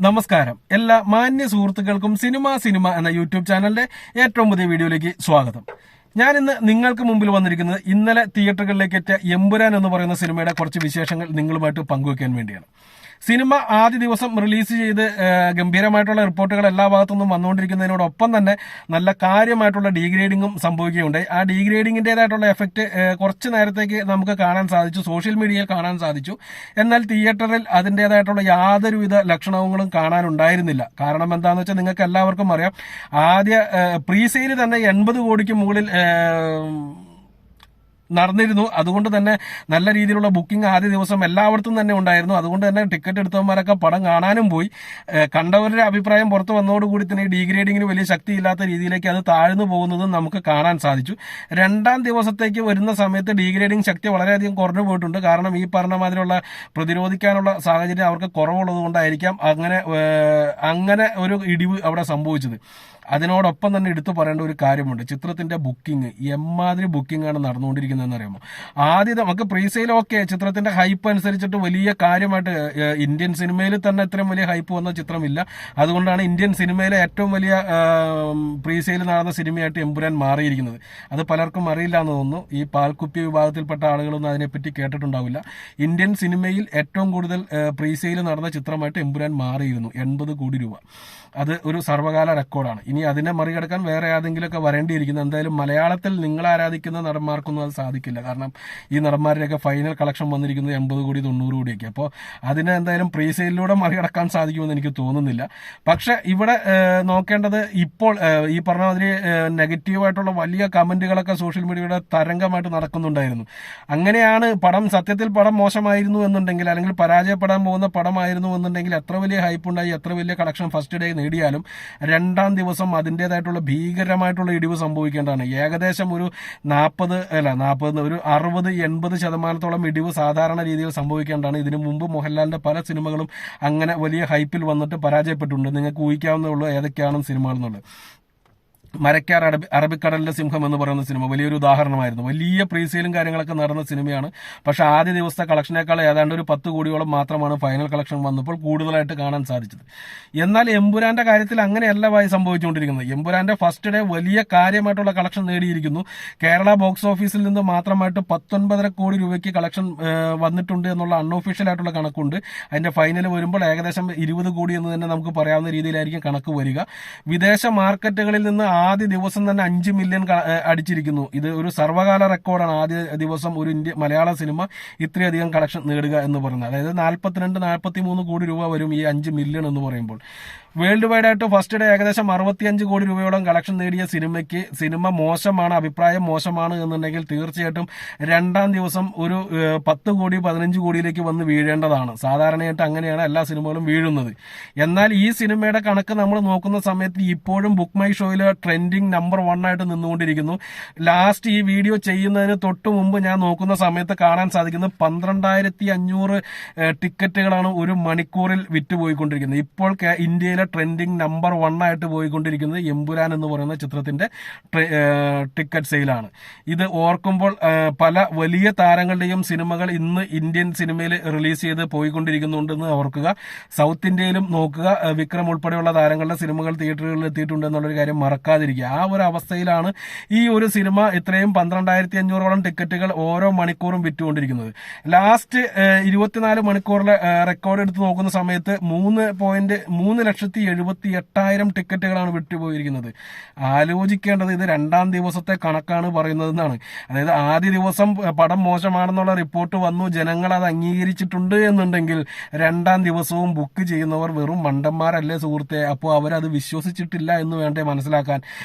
നമസ്കാരം. എല്ലാ മാന്യ സുഹൃത്തുക്കൾക്കും സിനിമ എന്ന യൂട്യൂബ് ചാനലിന്റെ ഏറ്റവും പുതിയ വീഡിയോയിലേക്ക് സ്വാഗതം. ഞാൻ ഇന്ന് നിങ്ങൾക്ക് മുമ്പിൽ വന്നിരിക്കുന്നത് ഇന്നലെ തിയേറ്ററുകളിലേക്ക് എത്തിയ എമ്പുരാൻ എന്ന് പറയുന്ന സിനിമയുടെ കുറച്ച് വിശേഷങ്ങൾ നിങ്ങളുമായിട്ട് പങ്കുവയ്ക്കാൻ വേണ്ടിയാണ്. സിനിമ ആദ്യ ദിവസം റിലീസ് ചെയ്ത് ഗംഭീരമായിട്ടുള്ള റിപ്പോർട്ടുകൾ എല്ലാ ഭാഗത്തുനിന്നും വന്നുകൊണ്ടിരിക്കുന്നതിനോടൊപ്പം തന്നെ നല്ല കാര്യമായിട്ടുള്ള ഡീഗ്രേഡിങ്ങും സംഭവിക്കുകയുണ്ടായി. ആ ഡീഗ്രേഡിങ്ങിൻ്റെതായിട്ടുള്ള എഫക്റ്റ് കുറച്ച് നേരത്തേക്ക് നമുക്ക് കാണാൻ സാധിച്ചു, സോഷ്യൽ മീഡിയയിൽ കാണാൻ സാധിച്ചു. എന്നാൽ തിയേറ്ററിൽ അതിൻ്റെതായിട്ടുള്ള യാതൊരുവിധ ലക്ഷണങ്ങളും കാണാനുണ്ടായിരുന്നില്ല. കാരണം എന്താണെന്ന് വെച്ചാൽ നിങ്ങൾക്ക് എല്ലാവർക്കും അറിയാം, ആദ്യ പ്രീ സെയിൽ തന്നെ 80 കോടിക്ക് മുകളിൽ നടന്നിരുന്നു. അതുകൊണ്ട് തന്നെ നല്ല രീതിയിലുള്ള ബുക്കിംഗ് ആദ്യ ദിവസം എല്ലായിടത്തും തന്നെ ഉണ്ടായിരുന്നു. അതുകൊണ്ട് തന്നെ ടിക്കറ്റ് എടുത്തവന്മാരൊക്കെ പടം കാണാനും പോയി. കണ്ടവരുടെ അഭിപ്രായം പുറത്തു വന്നതോടുകൂടി തന്നെ ഡീഗ്രേഡിങ്ങിന് വലിയ ശക്തിയില്ലാത്ത രീതിയിലേക്ക് അത് താഴ്ന്നു പോകുന്നതും നമുക്ക് കാണാൻ സാധിച്ചു. രണ്ടാം ദിവസത്തേക്ക് വരുന്ന സമയത്ത് ഡീഗ്രേഡിംഗ് ശക്തി വളരെയധികം കുറഞ്ഞു പോയിട്ടുണ്ട്. കാരണം ഈ പറഞ്ഞ മാതിരിയുള്ള പ്രതിരോധിക്കാനുള്ള സാഹചര്യം അവർക്ക് കുറവുള്ളത് കൊണ്ടായിരിക്കാം അങ്ങനെ ഒരു ഇടിവ് അവിടെ സംഭവിച്ചത്. അതിനോടൊപ്പം തന്നെ എടുത്തു പറയേണ്ട ഒരു കാര്യമുണ്ട്. ചിത്രത്തിന്റെ ബുക്കിംഗ് എമ്മാതിരി ബുക്കിംഗ് ആണ് നടന്നുകൊണ്ടിരിക്കുന്നതെന്ന് അറിയാമോ? ആദ്യം നമുക്ക് പ്രീസെയിൽ ചിത്രത്തിന്റെ ഹൈപ്പ് അനുസരിച്ചിട്ട് വലിയ കാര്യമായിട്ട് ഇന്ത്യൻ സിനിമയിൽ തന്നെ ഇത്രയും വലിയ ഹൈപ്പ് വന്ന ചിത്രമില്ല. അതുകൊണ്ടാണ് ഇന്ത്യൻ സിനിമയിലെ ഏറ്റവും വലിയ പ്രീസെയിൽ നടന്ന സിനിമയായിട്ട് എമ്പുരാൻ മാറിയിരിക്കുന്നത്. അത് പലർക്കും അറിയില്ല എന്ന് തോന്നുന്നു. ഈ പാൽക്കുപ്പി വിഭാഗത്തിൽപ്പെട്ട ആളുകളൊന്നും അതിനെപ്പറ്റി കേട്ടിട്ടുണ്ടാവില്ല. ഇന്ത്യൻ സിനിമയിൽ ഏറ്റവും കൂടുതൽ പ്രീസെയിൽ നടന്ന ചിത്രമായിട്ട് എമ്പുരാൻ മാറിയിരുന്നു. 80 കോടി രൂപ. അത് ഒരു സർവ്വകാല റെക്കോർഡാണ്. ഇനി അതിനെ മറികടക്കാൻ വേറെ ഏതെങ്കിലുമൊക്കെ വരേണ്ടിയിരിക്കുന്നു. എന്തായാലും മലയാളത്തിൽ നിങ്ങൾ ആരാധിക്കുന്ന നടന്മാർക്കൊന്നും അത് സാധിക്കില്ല. കാരണം ഈ നടന്മാരുടെയൊക്കെ ഫൈനൽ കളക്ഷൻ വന്നിരിക്കുന്നത് 80 കോടി 90 കോടിയൊക്കെ. അപ്പോൾ അതിനെ എന്തായാലും പ്രീസെയിലൂടെ മറികടക്കാൻ സാധിക്കുമെന്ന് എനിക്ക് തോന്നുന്നില്ല. പക്ഷെ ഇവിടെ നോക്കേണ്ടത്, ഇപ്പോൾ ഈ പറഞ്ഞ മാതിരി നെഗറ്റീവായിട്ടുള്ള വലിയ കമന്റുകളൊക്കെ സോഷ്യൽ മീഡിയയുടെ തരംഗമായിട്ട് നടക്കുന്നുണ്ടായിരുന്നു. അങ്ങനെയാണ് സത്യത്തിൽ പടം മോശമായിരുന്നു എന്നുണ്ടെങ്കിൽ, അല്ലെങ്കിൽ പരാജയപ്പെടാൻ പോകുന്ന പടമായിരുന്നു എന്നുണ്ടെങ്കിൽ, എത്ര വലിയ ഹൈപ്പ് ഉണ്ടായി, എത്ര വലിയ കളക്ഷൻ ഫസ്റ്റ് ഡേ നേടിയാലും രണ്ടാം ദിവസം അതിൻ്റെതായിട്ടുള്ള ഭീകരമായിട്ടുള്ള ഇടിവ് സംഭവിക്കേണ്ടതാണ്. ഏകദേശം ഒരു 60-80% ഇടിവ് സാധാരണ രീതിയിൽ സംഭവിക്കേണ്ടതാണ്. ഇതിനു മുമ്പ് മോഹൻലാലിന്റെ പല സിനിമകളും അങ്ങനെ വലിയ ഹൈപ്പിൽ വന്നിട്ട് പരാജയപ്പെട്ടിട്ടുണ്ട്. നിങ്ങൾക്ക് ഊഹിക്കാവുന്നേ ഉള്ളൂ ഏതൊക്കെയാണ് സിനിമകൾ എന്നുള്ളത്. മരക്കാർ അറബിക്കടലിലെ സിംഹം എന്ന് പറയുന്ന സിനിമ വലിയൊരു ഉദാഹരണമായിരുന്നു. വലിയ പ്രീസെയിലും കാര്യങ്ങളൊക്കെ നടന്ന സിനിമയാണ്. പക്ഷെ ആദ്യ ദിവസത്തെ കളക്ഷനേക്കാൾ ഏതാണ്ട് ഒരു 10 കോടിയോളം മാത്രമാണ് ഫൈനൽ കളക്ഷൻ വന്നപ്പോൾ കൂടുതലായിട്ട് കാണാൻ സാധിച്ചത്. എന്നാൽ എമ്പുരാന്റെ കാര്യത്തിൽ അങ്ങനെയല്ല സംഭവിച്ചുകൊണ്ടിരിക്കുന്നത്. എമ്പുരാന്റെ ഫസ്റ്റ് ഡേ വലിയ കാര്യമായിട്ടുള്ള കളക്ഷൻ നേടിയിരിക്കുന്നു. കേരള ബോക്സ് ഓഫീസിൽ നിന്ന് മാത്രമായിട്ട് 19.5 കോടി രൂപയ്ക്ക് കളക്ഷൻ വന്നിട്ടുണ്ട് എന്നുള്ള അൺഒഫീഷ്യൽ ആയിട്ടുള്ള കണക്കുണ്ട്. അതിന്റെ ഫൈനൽ വരുമ്പോൾ ഏകദേശം 20 കോടി എന്ന് തന്നെ നമുക്ക് പറയാവുന്ന രീതിയിലായിരിക്കും കണക്ക് വരിക. വിദേശ മാർക്കറ്റുകളിൽ നിന്ന് ആദ്യ ദിവസം തന്നെ 5 മില്യൺ അടിച്ചിരിക്കുന്നു. ഇത് ഒരു സർവ്വകാല റെക്കോർഡാണ്. ആദ്യ ദിവസം ഒരു മലയാള സിനിമ ഇത്രയധികം കളക്ഷൻ നേടുക എന്ന് പറയുന്നത്. അതായത് 42-43 കോടി രൂപ വരും ഈ 5 മില്യൺ എന്ന് പറയുമ്പോൾ. വേൾഡ് വൈഡ് ആയിട്ട് ഫസ്റ്റ് ഡേ ഏകദേശം 65 കോടി രൂപയോളം കളക്ഷൻ നേടിയ സിനിമ മോശമാണ്, അഭിപ്രായം മോശമാണ് എന്നുണ്ടെങ്കിൽ തീർച്ചയായിട്ടും രണ്ടാം ദിവസം ഒരു 10 കോടി 15 കോടിയിലേക്ക് വന്ന് വീഴേണ്ടതാണ്. സാധാരണയായിട്ട് അങ്ങനെയാണ് എല്ലാ സിനിമകളും വീഴുന്നത്. എന്നാൽ ഈ സിനിമയുടെ കണക്ക് നമ്മൾ നോക്കുന്ന സമയത്ത് ഇപ്പോഴും ബുക്ക് മൈ ഷോയിൽ ട്രെൻഡിങ് നമ്പർ 1 ആയിട്ട് നിന്നുകൊണ്ടിരിക്കുന്നു. ലാസ്റ്റ് ഈ വീഡിയോ ചെയ്യുന്നതിന് തൊട്ട് മുമ്പ് ഞാൻ നോക്കുന്ന സമയത്ത് കാണാൻ സാധിക്കുന്നത് 12,500 ടിക്കറ്റുകളാണ് ഒരു മണിക്കൂറിൽ വിറ്റുപോയിക്കൊണ്ടിരിക്കുന്നത്. ഇപ്പോൾ ഇന്ത്യയിലെ ട്രെൻഡിങ് നമ്പർ 1 ആയിട്ട് പോയിക്കൊണ്ടിരിക്കുന്നത് എമ്പുരാൻ എന്ന് പറയുന്ന ചിത്രത്തിന്റെ ടിക്കറ്റ് സെയിലാണ്. ഇത് ഓർക്കുമ്പോൾ പല വലിയ താരങ്ങളുടെയും സിനിമകൾ ഇന്ന് ഇന്ത്യൻ സിനിമയിൽ റിലീസ് ചെയ്ത് പോയിക്കൊണ്ടിരിക്കുന്നുണ്ടെന്ന് ഓർക്കുക. സൗത്ത് ഇന്ത്യയിലും നോക്കുക, വിക്രം ഉൾപ്പെടെയുള്ള താരങ്ങളുടെ സിനിമകൾ തിയേറ്ററുകളിൽ എത്തിയിട്ടുണ്ട് എന്നുള്ളൊരു കാര്യം മറക്കാതിരിക്കുക. ആ ഒരു അവസ്ഥയിലാണ് ഈ ഒരു സിനിമ ഇത്രയും 12,500ഓളം ടിക്കറ്റുകൾ ഓരോ മണിക്കൂറും വിറ്റുകൊണ്ടിരിക്കുന്നത്. ലാസ്റ്റ് 24 മണിക്കൂറിലെ റെക്കോർഡ് എടുത്ത് നോക്കുന്ന സമയത്ത് 3,78,000 ടിക്കറ്റുകളാണ് വിട്ടുപോയിരിക്കുന്നത്. ആലോചിക്കേണ്ടത് ഇത് രണ്ടാം ദിവസത്തെ കണക്കാണ് പറയുന്നതെന്നാണ്. അതായത് ആദ്യ ദിവസം പടം മോശമാണെന്നുള്ള റിപ്പോർട്ട് വന്നു, ജനങ്ങൾ അത് അംഗീകരിച്ചിട്ടുണ്ട് എന്നുണ്ടെങ്കിൽ രണ്ടാം ദിവസവും ബുക്ക് ചെയ്യുന്നവർ വെറും മണ്ടന്മാരല്ലേ സുഹൃത്തെ? അപ്പോൾ അവരത് വിശ്വസിച്ചിട്ടില്ല എന്ന് വേണ്ടേ മനസ്സിലാക്കാൻ.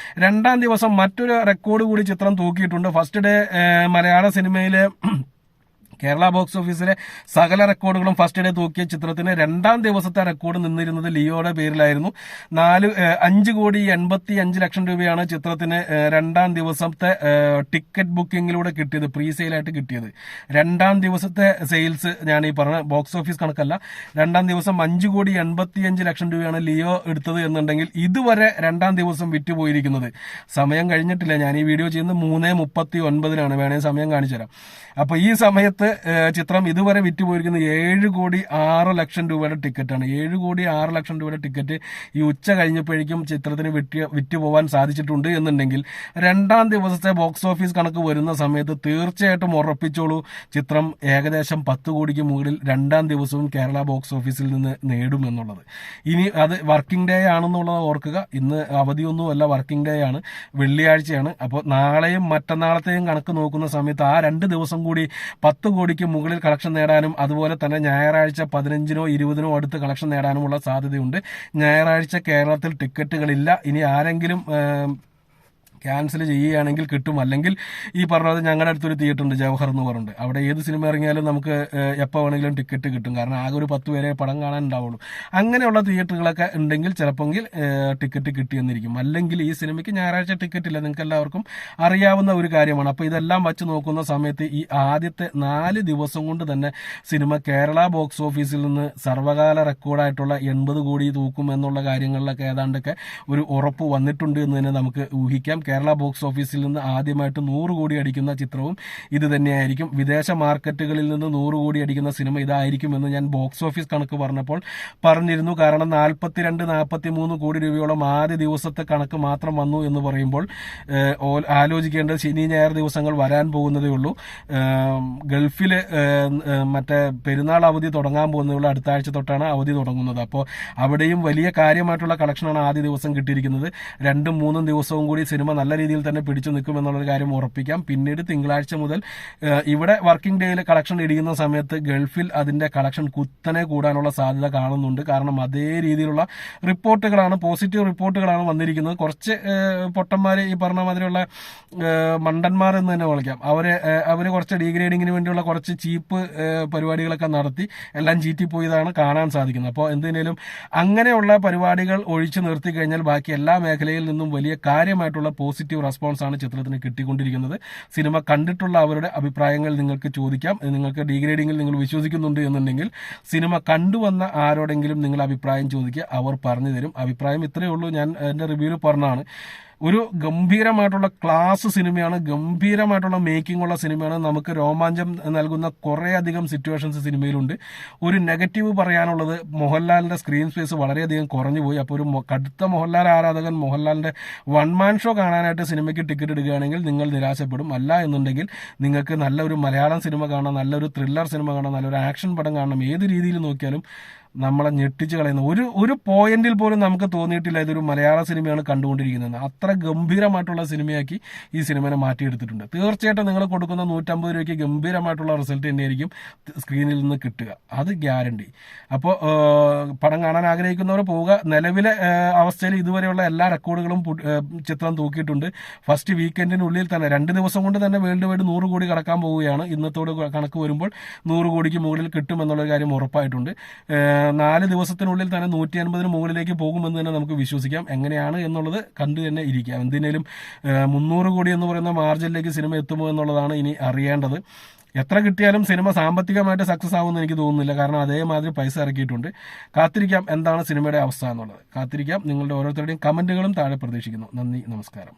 രണ്ടാം ദിവസം മറ്റൊരു റെക്കോർഡ് കൂടി ചിത്രം തൂക്കിയിട്ടുണ്ട്. ഫസ്റ്റ് ഡേ മലയാള സിനിമയിലെ കേരള ബോക്സ് ഓഫീസിലെ സകല റെക്കോർഡുകളും ഫസ്റ്റ് ഡേ തൂക്കിയ ചിത്രത്തിന് രണ്ടാം ദിവസത്തെ റെക്കോർഡ് നിന്നിരുന്നത് ലിയോയുടെ പേരിലായിരുന്നു. 5 കോടി 85 ലക്ഷം രൂപയാണ് ചിത്രത്തിന് രണ്ടാം ദിവസത്തെ ടിക്കറ്റ് ബുക്കിങ്ങിലൂടെ കിട്ടിയത്, പ്രീ സെയിലായിട്ട് കിട്ടിയത്. രണ്ടാം ദിവസത്തെ സെയിൽസ് ഞാൻ ഈ പറഞ്ഞ ബോക്സ് ഓഫീസ് കണക്കല്ല. രണ്ടാം ദിവസം 5 കോടി 85 ലക്ഷം രൂപയാണ് ലിയോ എടുത്തത് എന്നുണ്ടെങ്കിൽ ഇതുവരെ രണ്ടാം ദിവസം വിറ്റുപോയിരിക്കുന്നത്. സമയം കഴിഞ്ഞിട്ടില്ല, ഞാൻ ഈ വീഡിയോ ചെയ്യുന്നത് 3:39 വേണേ സമയം കാണിച്ചു തരാം. അപ്പൊ ഈ സമയത്ത് ചിത്രം ഇതുവരെ വിറ്റുപോയിരിക്കുന്നത് 7,06,00,000 രൂപയുടെ ടിക്കറ്റാണ്. 7,06,00,000 രൂപയുടെ ടിക്കറ്റ് ഈ ഉച്ച കഴിഞ്ഞപ്പോഴേക്കും ചിത്രത്തിന് വിറ്റുപോകാൻ സാധിച്ചിട്ടുണ്ട് എന്നുണ്ടെങ്കിൽ രണ്ടാം ദിവസത്തെ ബോക്സ് ഓഫീസ് കണക്ക് വരുന്ന സമയത്ത് തീർച്ചയായിട്ടും ഉറപ്പിച്ചോളൂ, ചിത്രം ഏകദേശം 10 കോടിക്ക് മുകളിൽ രണ്ടാം ദിവസവും കേരള ബോക്സ് ഓഫീസിൽ നിന്ന് നേടും എന്നുള്ളത്. ഇനി അത് വർക്കിംഗ് ഡേ ആണെന്നുള്ളത് ഓർക്കുക. ഇന്ന് അവധിയൊന്നുമല്ല, വർക്കിംഗ് ഡേ ആണ്, വെള്ളിയാഴ്ചയാണ്. അപ്പോൾ നാളെയും മറ്റന്നാളത്തെയും കണക്ക് നോക്കുന്ന സമയത്ത് ആ 2 ദിവസം കൂടി 10 കോടിക്ക് മുകളിൽ കളക്ഷൻ നേടാനും അതുപോലെ തന്നെ ഞായറാഴ്ച 15നോ 20നോ അടുത്ത് കളക്ഷൻ നേടാനുമുള്ള സാധ്യതയുണ്ട്. ഞായറാഴ്ച കേരളത്തിൽ ടിക്കറ്റുകളില്ല. ഇനി ആരെങ്കിലും ക്യാൻസൽ ചെയ്യുകയാണെങ്കിൽ കിട്ടും. അല്ലെങ്കിൽ ഈ പറഞ്ഞത് ഞങ്ങളുടെ അടുത്തൊരു തിയേറ്റർ ഉണ്ട്, ജവഹർ എന്ന് പറഞ്ഞിട്ട്. അവിടെ ഏത് സിനിമ ഇറങ്ങിയാലും നമുക്ക് എപ്പോൾ വേണമെങ്കിലും ടിക്കറ്റ് കിട്ടും. കാരണം ആകെ ഒരു 10 പേരെ പടം കാണാൻ ഉണ്ടാവുള്ളൂ. അങ്ങനെയുള്ള തിയേറ്ററുകളൊക്കെ ഉണ്ടെങ്കിൽ ചിലപ്പോൾ ടിക്കറ്റ് കിട്ടിയെന്നിരിക്കും. അല്ലെങ്കിൽ ഈ സിനിമയ്ക്ക് ഞായറാഴ്ച ടിക്കറ്റ് ഇല്ല, നിങ്ങൾക്ക് എല്ലാവർക്കും അറിയാവുന്ന ഒരു കാര്യമാണ്. അപ്പോൾ ഇതെല്ലാം വച്ച് നോക്കുന്ന സമയത്ത് ഈ ആദ്യത്തെ 4 ദിവസം കൊണ്ട് തന്നെ സിനിമ കേരള ബോക്സ് ഓഫീസിൽ നിന്ന് സർവകാല റെക്കോർഡായിട്ടുള്ള 80 കോടി തൂക്കും എന്നുള്ള കാര്യങ്ങളിലൊക്കെ ഏതാണ്ടൊക്കെ ഒരു ഉറപ്പ് വന്നിട്ടുണ്ട് എന്ന് തന്നെ നമുക്ക് ഊഹിക്കാം. കേരള ബോക്സ് ഓഫീസിൽ നിന്ന് ആദ്യമായിട്ട് 100 കോടി അടിക്കുന്ന ചിത്രവും ഇത് തന്നെയായിരിക്കും. വിദേശ മാർക്കറ്റുകളിൽ നിന്ന് 100 കോടി അടിക്കുന്ന സിനിമ ഇതായിരിക്കുമെന്ന് ഞാൻ ബോക്സ് ഓഫീസ് കണക്ക് പറഞ്ഞപ്പോൾ പറഞ്ഞിരുന്നു. കാരണം 42-43 കോടി രൂപയോളം ആദ്യ ദിവസത്തെ കണക്ക് മാത്രം വന്നു എന്ന് പറയുമ്പോൾ ആലോചിക്കേണ്ടത് ശനി ഞായർ ദിവസങ്ങൾ വരാൻ പോകുന്നതേ ഉള്ളൂ. ഗൾഫിൽ മറ്റേ പെരുന്നാൾ അവധി തുടങ്ങാൻ പോകുന്നതുള്ള അടുത്ത ആഴ്ച തൊട്ടാണ് അവധി തുടങ്ങുന്നത്. അപ്പോൾ അവിടെയും വലിയ കാര്യമായിട്ടുള്ള കളക്ഷനാണ് ആദ്യ ദിവസം കിട്ടിയിരിക്കുന്നത്. 2-3 ദിവസവും കൂടി സിനിമ നല്ല രീതിയിൽ തന്നെ പിടിച്ചു നിൽക്കുമെന്നുള്ളൊരു കാര്യം ഉറപ്പിക്കാം. പിന്നീട് തിങ്കളാഴ്ച മുതൽ ഇവിടെ വർക്കിംഗ് ഡേയിൽ കളക്ഷൻ ഇടിക്കുന്ന സമയത്ത് ഗൾഫിൽ അതിന്റെ കളക്ഷൻ കുത്തനെ കൂടാനുള്ള സാധ്യത കാണുന്നുണ്ട്. കാരണം അതേ രീതിയിലുള്ള റിപ്പോർട്ടുകളാണ്, പോസിറ്റീവ് റിപ്പോർട്ടുകളാണ് വന്നിരിക്കുന്നത്. കുറച്ച് പൊട്ടന്മാർ, ഈ പറഞ്ഞ മാതിരിയുള്ള മണ്ടന്മാർ എന്ന് തന്നെ വിളിക്കാം, അവര് കുറച്ച് ഡീഗ്രേഡിങ്ങിന് വേണ്ടിയുള്ള കുറച്ച് ചീപ്പ് പരിപാടികളൊക്കെ നടത്തി എല്ലാം ചീറ്റിപ്പോയതാണ് കാണാൻ സാധിക്കുന്നത്. അപ്പോൾ എന്തിനേലും അങ്ങനെയുള്ള പരിപാടികൾ ഒഴിച്ചു നിർത്തി കഴിഞ്ഞാൽ ബാക്കി എല്ലാ മേഖലയിൽ നിന്നും വലിയ കാര്യമായിട്ടുള്ള പോസിറ്റീവ് റെസ്പോൺസ് ആണ് ചിത്രത്തിന് കിട്ടിക്കൊണ്ടിരിക്കുന്നത്. സിനിമ കണ്ടിട്ടുള്ള അവരുടെ അഭിപ്രായങ്ങൾ നിങ്ങൾക്ക് ചോദിക്കാം. നിങ്ങൾക്ക് ഡീഗ്രേഡിങ്ങിൽ നിങ്ങൾ വിശ്വസിക്കുന്നുണ്ട് എന്നുണ്ടെങ്കിൽ സിനിമ കണ്ടുവന്ന ആരോടെങ്കിലും നിങ്ങൾ അഭിപ്രായം ചോദിക്കുക, അവർ പറഞ്ഞു തരും. അഭിപ്രായം ഇത്രയേ ഉള്ളൂ, ഞാൻ എൻ്റെ റിവ്യൂവിൽ പറഞ്ഞതാണ്. ഒരു ഗംഭീരമായിട്ടുള്ള ക്ലാസ് സിനിമയാണ്, ഗംഭീരമായിട്ടുള്ള മേക്കിംഗ് ഉള്ള സിനിമയാണ്. നമുക്ക് രോമാഞ്ചം നൽകുന്ന കുറേയധികം സിറ്റുവേഷൻസ് സിനിമയിലുണ്ട്. ഒരു നെഗറ്റീവ് പറയാനുള്ളത്, മോഹൻലാലിന്റെ സ്ക്രീൻ സ്പേസ് വളരെയധികം കുറഞ്ഞു പോയി. അപ്പോൾ ഒരു കടുത്ത മോഹൻലാൽ ആരാധകൻ മോഹൻലാലിന്റെ 1 മാൻ ഷോ കാണാനായിട്ട് സിനിമയ്ക്ക് ടിക്കറ്റ് എടുക്കുകയാണെങ്കിൽ നിങ്ങൾ നിരാശപ്പെടും. അല്ല എന്നുണ്ടെങ്കിൽ നിങ്ങൾക്ക് നല്ലൊരു മലയാളം സിനിമ കാണാം, നല്ലൊരു ത്രില്ലർ സിനിമ കാണാം, നല്ലൊരു ആക്ഷൻ പടം കാണണം. ഏത് രീതിയിൽ നോക്കിയാലും നമ്മളെ ഞെട്ടിച്ച് കളയുന്ന ഒരു പോയിന്റിൽ പോലും നമുക്ക് തോന്നിയിട്ടില്ല ഇതൊരു മലയാള സിനിമയാണ് കണ്ടുകൊണ്ടിരിക്കുന്നത്. അത്ര ഗംഭീരമായിട്ടുള്ള സിനിമയാക്കി ഈ സിനിമയെ മാറ്റിയെടുത്തിട്ടുണ്ട്. തീർച്ചയായിട്ടും നിങ്ങൾ കൊടുക്കുന്ന 150 രൂപയ്ക്ക് ഗംഭീരമായിട്ടുള്ള റിസൾട്ട് തന്നെയായിരിക്കും സ്ക്രീനിൽ നിന്ന് കിട്ടുക, അത് ഗ്യാരണ്ടി. അപ്പോൾ പടം കാണാൻ ആഗ്രഹിക്കുന്നവർ പോവുക. നിലവിലെ അവസ്ഥയിൽ ഇതുവരെയുള്ള എല്ലാ റെക്കോർഡുകളും ചിത്രം തൂക്കിയിട്ടുണ്ട്. ഫസ്റ്റ് വീക്കെൻഡിനുള്ളിൽ തന്നെ 2 ദിവസം കൊണ്ട് തന്നെ വേൾഡ് വൈഡ് 100 കോടി കടക്കാൻ പോവുകയാണ്. ഇന്നത്തോട് കണക്ക് വരുമ്പോൾ 100 കോടിക്ക് മുകളിൽ കിട്ടുമെന്നുള്ള കാര്യം ഉറപ്പായിട്ടുണ്ട്. 4 ദിവസത്തിനുള്ളിൽ തന്നെ 150-ന് മുകളിലേക്ക് പോകുമെന്ന് തന്നെ നമുക്ക് വിശ്വസിക്കാം. എങ്ങനെയാണ് എന്നുള്ളത് കണ്ടു തന്നെ ഇരിക്കാം. എന്തിനേലും 300 കോടി എന്ന് പറയുന്ന മാർജിനിലേക്ക് സിനിമ എത്തുമോ എന്നുള്ളതാണ് ഇനി അറിയേണ്ടത്. എത്ര കിട്ടിയാലും സിനിമ സാമ്പത്തികമായിട്ട് സക്സസ് ആവുമെന്ന് എനിക്ക് തോന്നുന്നില്ല. കാരണം അതേമാതിരി പൈസ ഇറക്കിയിട്ടുണ്ട്. കാത്തിരിക്കാം എന്താണ് സിനിമയുടെ അവസ്ഥ എന്നുള്ളത്. കാത്തിരിക്കാം. നിങ്ങളുടെ ഓരോരുത്തരുടെയും കമന്റുകളും താഴെ പ്രതീക്ഷിക്കുന്നു. നന്ദി, നമസ്കാരം.